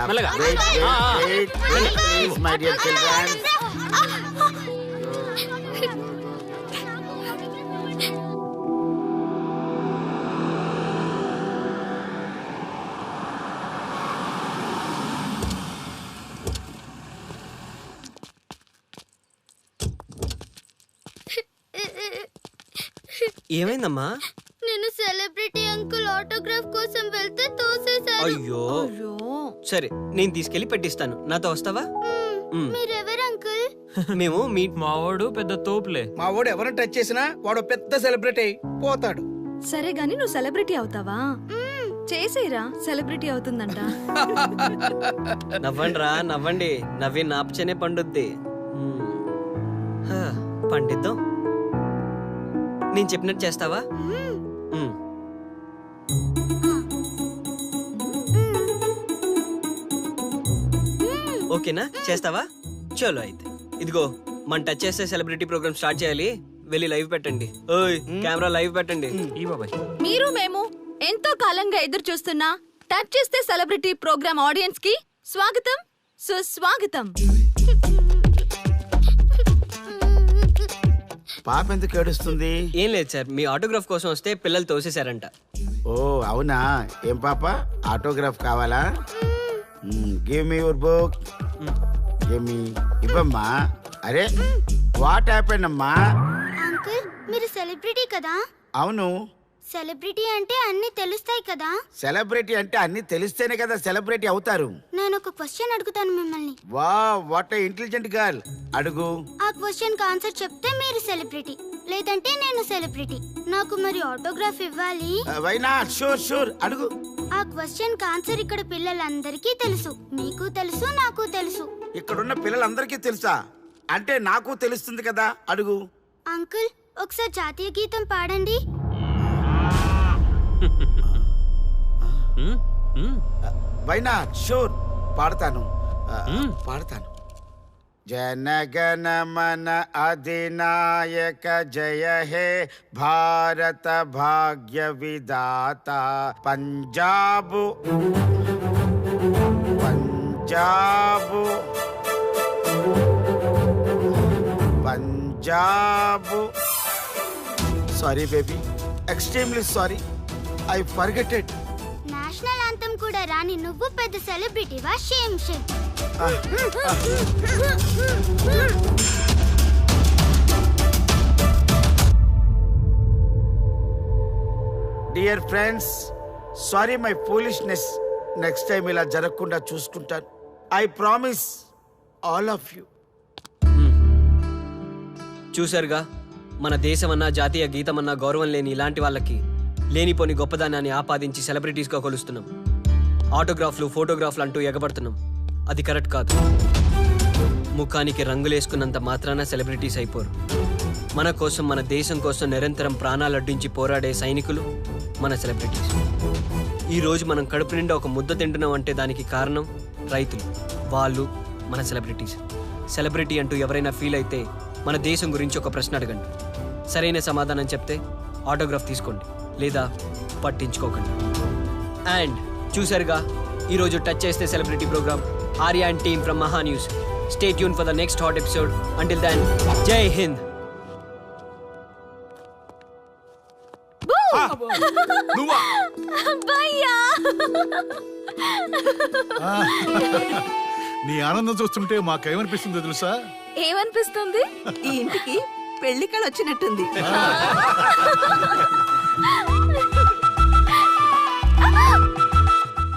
మెల్లగా. Please, my dear children. ఏమైందమ్మా? నేను సెలబ్రిటీ అంకుల్ ఆటోగ్రాఫ్ కోసం వెళ్తే తోసేశారు. అయ్యో సరే, నేను తీసుకెళ్లి పెట్టిస్తాను. నాతో వస్తావా? మీరెవరు అంకుల్? మేము మీ మావాడు పెద్ద తోపులే. మా వాడు ఎవరిని టచ్ చేసినా వాడు పెద్ద సెలబ్రిటీ పోతాడు. సరే గాని నువ్వు సెలబ్రిటీ అవుతావా? చేసేరా, సెలబ్రిటీ అవుతుందంట. నవ్వండి రా, నవ్వండి. నవ్వి నాపచనే పండుద్ది. పండిద్దాం. నేను చెప్పినట్టు చేస్తావా? ఓకేనా? చేస్తావా? చలో అయితే. ఇదిగో, మన టచ్ చేస్తే సెలబ్రిటీ ప్రోగ్రామ్ స్టార్ట్ చేయాలి. వెళ్ళి లైవ్ పెట్టండి. ఓయ్, కెమెరా లైవ్ పెట్టండి. ఈ బాబాయ్, మీరు మేము ఎంతో కాలంగా ఎదురు చూస్తున్న టచ్ చేస్తే సెలబ్రిటీ ప్రోగ్రామ్ ఆడియన్స్ కి స్వాగతం, సుస్వాగతం. పాప ఎందుకు ఏడుస్తుంది? ఏం లేదు సార్, మీ ఆటోగ్రాఫ్ కోసం వస్తే పిల్లలు తోసేశారంట. ఓ అవునా? ఏం పాప, ఆటోగ్రాఫ్ కావాలా? Give me your book. Give me. ఇవ్వమ్మా. అరే వాట్ హ్యాపెండ్ అమ్మా? అంకుల్, మీరు సెలబ్రిటీ కదా? అవును. సెలబ్రిటీ అంటే అన్ని తెలుస్తాయి కదా? సెలబ్రిటీ అంటే అన్ని తెలిస్తేనే కదా సెలబ్రిటీ అవుతారు. నేను ఒక క్వశ్చన్ అడుగుతాను మిమ్మల్ని. వా, వాట్ ఏ ఇంటెలిజెంట్ గర్ల్. అడుగు. ఆ క్వశ్చన్ కి ఆన్సర్ చెప్తే మీరు సెలబ్రిటీ, లేదంటే నేను సెలబ్రిటీ. నాకు మరి ఆటోగ్రాఫ్ ఇవ్వాలి. Why not? షూర్ షూర్, అడుగు. ఆ క్వశ్చన్ కి ఆన్సర్ ఇక్కడ పిల్లలందరికీ తెలుసు, మీకు తెలుసు, నాకు తెలుసు. ఇక్కడున్న పిల్లలందరికీ తెలుసా? అంటే నాకు తెలుస్తుంది కదా. అడుగు. అంకుల్, ఒకసారి జాతీయ గీతం పాడండి. Why not? షూర్, పాడతాను. పాడతాను. జనగణ మన అధినాయక జయ హే భారత భాగ్య విధాత. Punjab Punjab Punjab. Sorry baby, extremely sorry. I forgetted. National anthem కూడా రాని నువ్వు పెద్ద సెలబ్రిటీవా? Shame shame. Dear friends, sorry my foolishness. Next time ఇలా జరగకుండా చూసుకుంటాను. I promise all of you. చూసారుగా, మన దేశమన్నా జాతీయ గీతమన్నా గౌరవం లేని ఇలాంటి వాళ్ళకి లేనిపోని గొప్పదానాన్ని ఆపాదించి సెలబ్రిటీస్గా కొలుస్తున్నాం. ఆటోగ్రాఫ్లు, ఫోటోగ్రాఫ్లు అంటూ ఎగబడుతున్నాం. అది కరెక్ట్ కాదు. ముఖానికి రంగులేసుకున్నంత మాత్రాన సెలబ్రిటీస్ అయిపోరు. మన కోసం, మన దేశం కోసం నిరంతరం ప్రాణాలు అడ్డించి పోరాడే సైనికులు మన సెలబ్రిటీస్. ఈరోజు మనం కడుపు నిండా ఒక ముద్ద తింటున్నాం అంటే దానికి కారణం రైతులు. వాళ్ళు మన సెలబ్రిటీస్. సెలబ్రిటీ అంటూ ఎవరైనా ఫీల్ అయితే మన దేశం గురించి ఒక ప్రశ్న అడగండి. సరైన సమాధానం చెప్తే ఆటోగ్రాఫ్ తీసుకోండి, లేదా పట్టించుకోకండి. అండ్ చూసారుగా, ఈరోజు టచ్ చేస్తే celebrity program. Arya and team from Maha news. Stay tune for the next hot episode. Until then, Jai Hind. నీ ఆనందం చూస్తుంటే మాకేమనిపిస్తుందో తెలుసా? ఏమనిపిస్తుంది? ఈ ఇంటికి పెళ్లి కళ వచ్చినట్టుంది.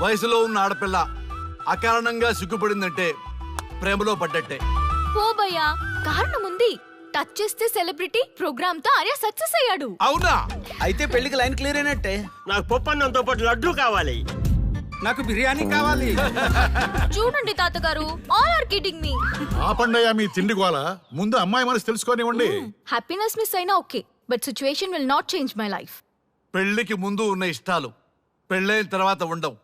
వయసులో ఉన్న ఆడపిల్ల అకారణంగా సిగ్గుపడిందంటే ప్రేమలో పడ్డట్టే. పోబయ్యా, కారణం ఉంది. టచ్ చేస్తే సెలబ్రిటీ ప్రోగ్రామ్ తో ఆర్య సక్సెస్ అయ్యాడు. అవునా? అయితే పెళ్లికి లైన్ క్లియర్ అయినట్టే. నాకు పప్పన్నంతో పాటు లడ్డు కావాలి. నాకు బిర్యానీ కావాలి. చూడండి తాతగారు, ఆల్ ఆర్ కిడింగ్ మీ. ఆపండయ్యా మీ తిండి గోల. ముందు అమ్మాయి మనసు తెలుసుకోనివ్వండి. హ్యాపీనెస్ మిస్ అయినా okay, but situation will not change my life. పెళ్లికి ముందు ఉన్న ఇష్టాలు పెళ్ళైన తర్వాత ఉండవు.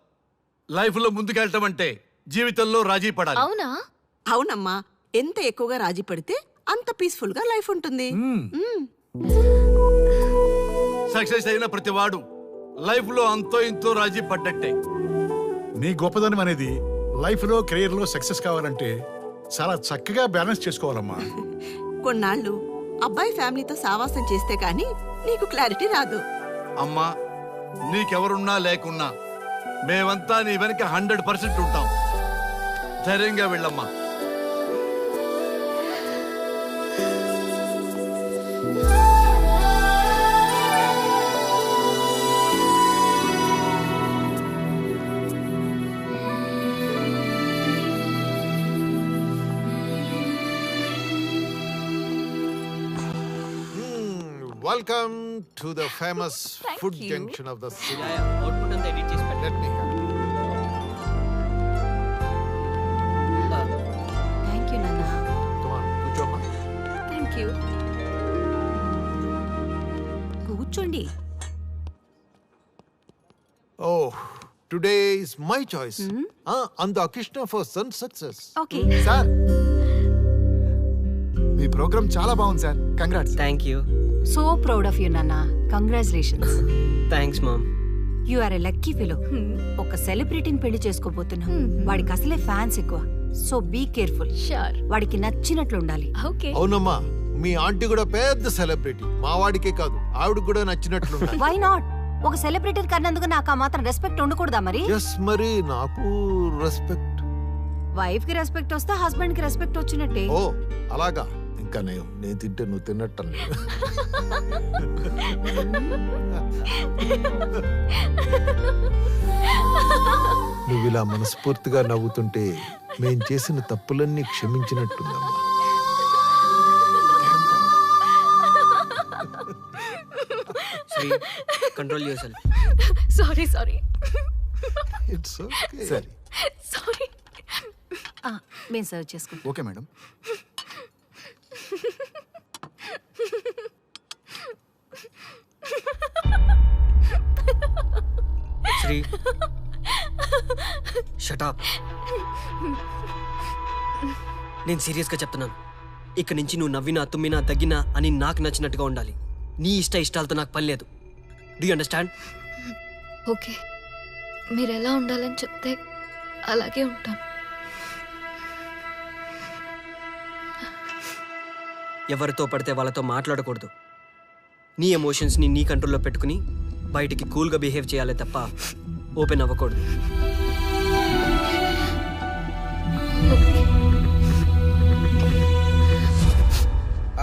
లైఫ్ లో ముందుకెళ్ళటం అంటే జీవితంలో రాజీ పడాలి. అవునా? అవునమ్మా, ఎంత ఎక్కువగా రాజీ పడితే అంత పీస్ఫుల్ గా లైఫ్ ఉంటుంది. సక్సెస్ అయిన ప్రతి వాడు లైఫ్ లో అంతో ఇంతో రాజీ పడ్డట్టే. నీ గొప్పదనం అనేది లైఫ్లో కెరీర్లో సక్సెస్ కావాలంటే చాలా చక్కగా బ్యాలెన్స్ చేసుకోవాలమ్మా. కొన్నాళ్ళు అబ్బాయి ఫ్యామిలీతో సావాసం చేస్తే కానీ నీకు క్లారిటీ రాదు. అమ్మా, నీకెవరున్నా లేకున్నా మేమంతా నీ వెనక 100% ఉంటాం. ధైర్యంగా వెళ్ళమ్మా. Welcome to the famous food you. junction of the city. Output అంతా ఎడిట్ చేసి పెట్టండి. Let me have it. Thank you నాన్న. Come on, కూర్చోమ్మా. Thank you. కూర్చోండి. Oh, today is my choice. And the Krishna for son success. Okay. Sir మీ programme చాలా బాగుంది sir. Congrats. Thank you. So proud of you నాన్న. Congratulations. Thanks mom. You are a lucky fellow. ఒక సెలబ్రిటీని పెళ్లి చేసుకోబోతున్నాం. వాడికి అసలే ఫ్యాన్స్ ఎక్కువ. So be careful. షూర్. వాడికి నచ్చినట్లు ఉండాలి. ఓకే. అవునమ్మా, మీ ఆంటీ కూడా పెద్ద సెలబ్రిటీ. మా వాడికే కాదు, ఆవిడకి కూడా నచ్చినట్లు. Why not? ఒక సెలబ్రిటీ కన్నందుకు నాకు ఆ మాత్రం రెస్పెక్ట్ ఉండకూడదా మరి? ఎస్, మరి నాకు రెస్పెక్ట్. వైఫ్ కి రెస్పెక్ట్ వస్తే హస్బెండ్ కి రెస్పెక్ట్ వచ్చినట్టే. ఓ అలాగా. ఇంకా నేను తింటే నువ్వు తిన్నట్టు. నువ్వు ఇలా మనస్ఫూర్తిగా నవ్వుతుంటే మేం చేసిన తప్పులన్నీ క్షమించినట్టుందమ్మా. Sri, control yourself. Sorry. It's okay. సరే. సారీ. మేము సర్వ్ చేసుకుంటాం. Okay madam. Sri, shut up. నేను సీరియస్గా చెప్తున్నాను. ఇక్కడి నుంచి నువ్వు నవ్వినా తుమ్మినా తగ్గినా అని నాకు నచ్చినట్టుగా ఉండాలి. నీ ఇష్టాలతో నాకు పని లేదు. Do you understand? ఓకే, మీరు ఎలా ఉండాలని చెప్తే అలాగే ఉంటాను. ఎవరితో పడితే వాళ్ళతో మాట్లాడకూడదు. నీ ఎమోషన్స్ని నీ కంట్రోల్లో పెట్టుకుని బయటికి కూల్గా బిహేవ్ చేయాలి తప్ప ఓపెన్ అవ్వకూడదు.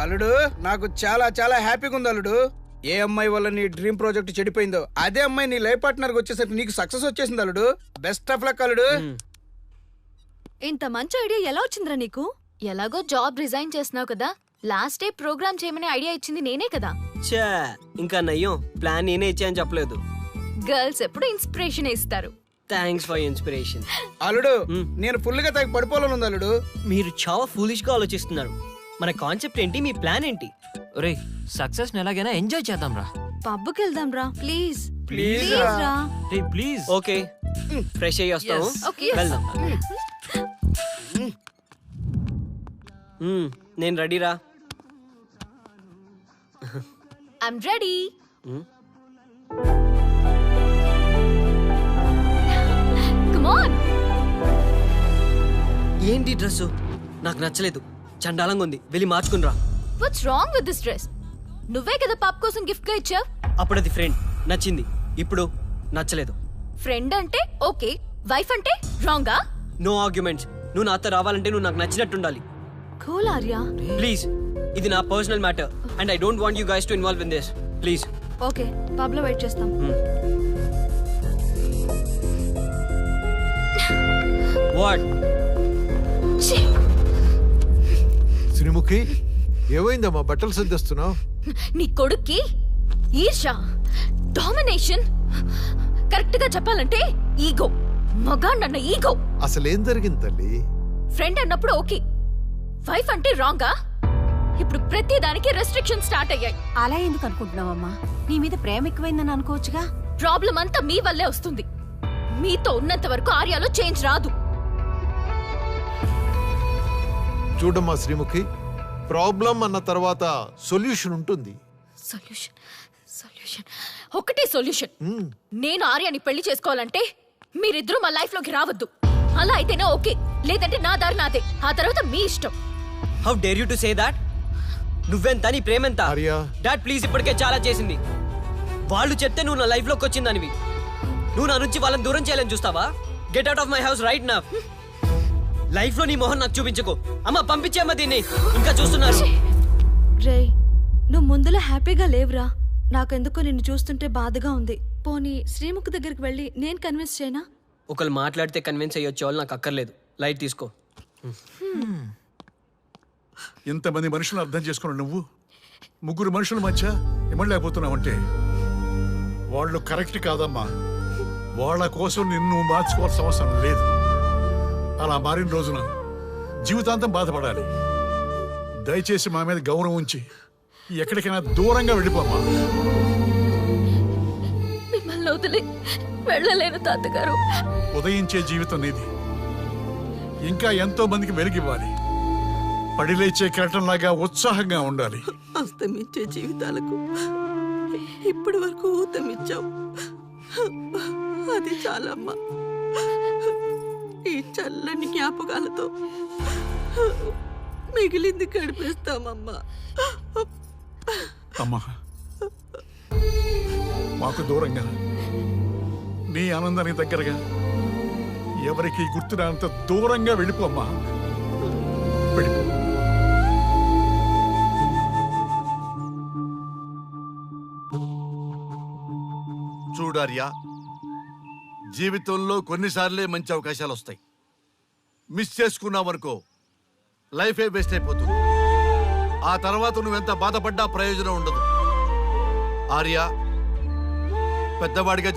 అల్లుడు, నాకు చాలా చాలా హ్యాపీగా ఉంది అల్లుడు. ఏ అమ్మాయి వల్ల నీ డ్రీమ్ ప్రాజెక్ట్ చెడిపోయిందో అదే అమ్మాయి నీ లైఫ్ పార్ట్నర్ వచ్చేసరికి నీకు సక్సెస్ వచ్చేసింది అల్లుడు. బెస్ట్ ఆఫ్ లక్ అల్లుడు. ఇంత మంచి ఐడియా ఎలా వచ్చిందిరా నీకు? ఎలాగో జాబ్ రిజైన్ చేస్తున్నావు కదా, లాస్ట్ డే ప్రోగ్రామ్ చేయమని ఐడియా ఇచ్చింది నేనే కదా. చా, ఇంకా నయ్యం, ప్లాన్ నేనే ఇచ్చాయని చెప్పలేదు. గర్ల్స్ ఎప్పుడు ఇన్స్పిరేషన్ ఇస్తారు. Thanks for inspiration. అల్లుడు, నేను ఫుల్ గా తగ్గి పడిపోవాలని ఉంది అల్లుడు. మీరు చాలా ఫూలిష్ గా ఆలోచిస్తున్నారు. మన కాన్సెప్ట్ ఏంటి, మీ ప్లాన్ ఏంటి? ఒరే, సక్సెస్ ఎలాగైనా ఎంజాయ్ చేద్దాం రా. పబ్కి వెళ్దాం రా ప్లీజ్. ప్లీజ్ రా. రే ప్లీజ్. ఓకే, ఫ్రెష్ అయ్యి వస్తాము. వెళ్దాం. నేను రెడీరా. I'm ready. Come on. ఏంటి డ్రెస్? నాకు నచ్చలేదు, చండాలంగా ఉంది. వెళ్ళి మార్చుకునిరా. What's wrong with this dress? నువ్వే కదా పాప్ కోసం గిఫ్ట్ గా ఇచ్చావు. అప్పుడది ఫ్రెండ్, నచ్చింది. ఇప్పుడు నచ్చలేదు. ఫ్రెండ్ అంటే ఓకే, వైఫ్ అంటే రాంగా? No arguments. నువ్వు నాతో రావాలంటే నువ్వు నాకు నచ్చినట్టు ఉండాలి. కూల్ ఆర్యా. ప్లీజ్, ఇది నా personal matter and I don't want you guys to involve in this. Please. Okay, pub లో వెయిట్ చేస్తాం. వాట్? శ్రీముఖి, ఏమైందమ్మా? బట్టలు సర్దిస్తున్నావు? నీ కొడుక్కి ఈర్ష, డామినేషన్, కరెక్ట్ గా చెప్పాలంటే ఈగో. మగాన్నన్న ఈగో. అసలేం జరిగింది తల్లి? ఫ్రెండ్ అన్నప్పుడు ఓకే, వైఫ్ అంటే రాంగా? ఇప్పుడు ప్రతి దానికి రెస్ట్రిక్షన్ స్టార్ట్ అయ్యాయి. అలా ఎందుకు అనుకుంటున్నావమ్మా? నీ మీద ప్రేమ ఎక్కువైందని అనుకోవచ్చుగా. ప్రాబ్లం అంతా మీ వల్లే వస్తుంది. మీతో ఉన్నంత వరకు ఆర్యాలో చేంజ్ రాదు. చూడమ్మా శ్రీముఖి, ప్రాబ్లం అన్న తర్వాత సొల్యూషన్ ఉంటుంది. సొల్యూషన్, సొల్యూషన్, ఒకటే సొల్యూషన్. నేను ఆర్యాని పెళ్లి చేసుకోవాలంటే మీరిద్దరూ మా లైఫ్ లోకి రావద్దు. అలా అయితేనే ఓకే, లేదంటే నా దారి నాదే. ఆ తర్వాత మీ ఇష్టం. How dare you to say that? నువ్వెంత, నీ ప్రేమెంత? డాడ్ ప్లీజ్, ఇప్పటికే చాలా చేసింది. వాళ్ళు చెప్తే నువ్వు నా లైఫ్ లోకి వచ్చిందనివి. నువ్వు నా నుంచి వాళ్ళని దూరం చేయాలని చూస్తావా? Get out of my house right now. Life లో నీ మొహం నాకు చూపించకు. అమ్మ పంపించేమ్మా దీన్ని, ఇంకా చూస్తున్నారు. రే, నువ్వు ముందులో హ్యాపీగా లేవురా. నాకెందుకో నిన్ను చూస్తుంటే బాధగా ఉంది. పోనీ శ్రీముఖ్ దగ్గరికి వెళ్ళి నేను కన్విన్స్ చేయనా? ఒకళ్ళు మాట్లాడితే కన్విన్స్ అయ్యొచ్చే వాళ్ళు నాకు అక్కర్లేదు. లైట్ తీసుకో. ఇంతమంది మనుషులు అర్థం చేసుకున్న నువ్వు ముగ్గురు మనుషుల మధ్య ఇమ్మలేకపోతున్నావంటే వాళ్ళు కరెక్ట్ కాదమ్మా. వాళ్ళ కోసం నిన్ను మార్చుకోవాల్సిన అవసరం లేదు. అలా మారిన రోజున జీవితాంతం బాధపడాలి. దయచేసి మా మీద గౌరవం ఉంచి ఎక్కడికైనా దూరంగా వెళ్ళిపోమ్మా. మిమ్మల్ని వదిలి వెళ్ళలేను తాతగారు. ఉదయించే జీవితం నీది. ఇంకా ఎంతో మందికి వెలుగివ్వాలి. పడిలేచే కెరటంలాగా ఉత్సాహంగా ఉండాలి. అస్తమించే జీవితాలకు ఇప్పటి వరకు ఊతమిచ్చావు. అది చాలమ్మా. ఈ చల్లని జ్ఞాపకాలతో మిగిలింది గడిపేస్తామమ్మా. అమ్మా, మాకు దూరంగా నీ ఆనందానికి దగ్గరగా ఎవరికి గుర్తురానంత దూరంగా వెళ్ళిపోమ్మా. వెళ్ళిపో. చూడార్యా, జీవితంలో కొన్నిసార్లే మంచి అవకాశాలు వస్తాయి. మిస్ చేసుకున్నావనుకో లైఫే వేస్ట్ అయిపోతుంది. ఆ తర్వాత నువ్వెంత బాధపడ్డా ప్రయోజనం ఉండదు. ఆర్య, పెద్దవాడిగా